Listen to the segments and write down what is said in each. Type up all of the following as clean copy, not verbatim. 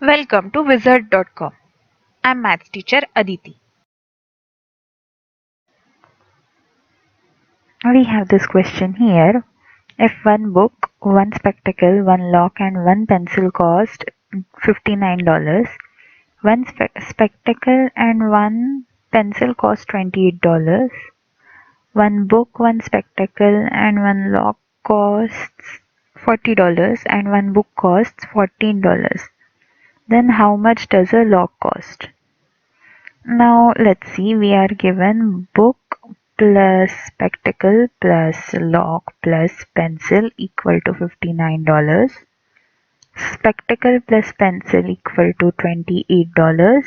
Welcome to wizard.com. I'm maths teacher Aditi. We have this question here. If one book, one spectacle, one lock and one pencil cost $59, one spectacle and one pencil cost $28, one book, one spectacle and one lock costs $40 and one book costs $14, then how much does a lock cost? Now let's see, we are given book plus spectacle plus lock plus pencil equal to $59. Spectacle plus pencil equal to $28.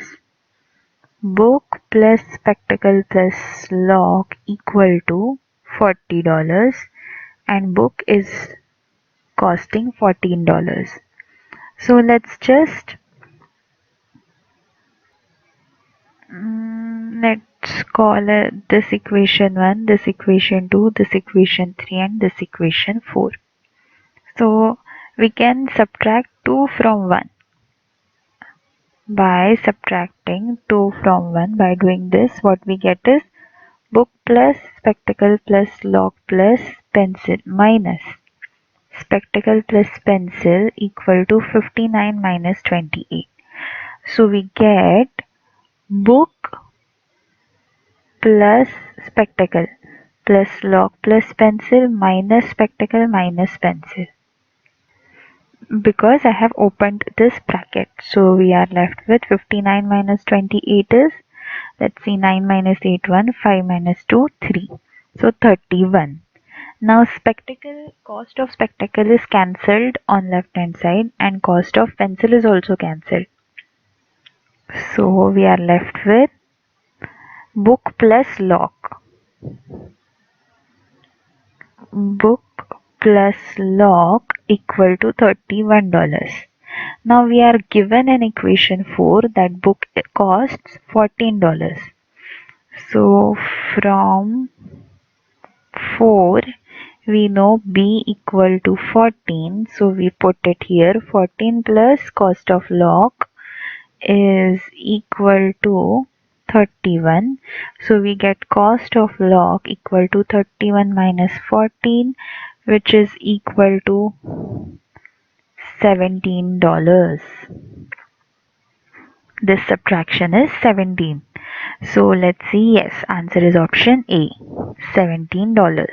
Book plus spectacle plus lock equal to $40 and book is costing $14. So let's just let's call this equation 1, this equation 2, this equation 3 and this equation 4. So we can subtract 2 from 1. By subtracting 2 from 1, by doing this, what we get is book plus spectacle plus lock plus pencil minus spectacle plus pencil equal to 59 minus 28. So we get book plus spectacle plus lock plus pencil minus spectacle minus pencil, because I have opened this bracket. So we are left with 59 minus 28 is, let's see, 9 minus 8 1, 5 minus 2 3, so 31. Now spectacle, cost of spectacle is cancelled on left hand side and cost of pencil is also cancelled. So we are left with book plus lock. Book plus lock equal to $31. Now we are given an equation 4 that book costs $14. So from 4 we know b equal to 14, so we put it here. 14 plus cost of lock is equal to 31, so we get cost of lock equal to 31 minus 14, which is equal to $17. This subtraction is 17. So let's see, yes, answer is option A, $17.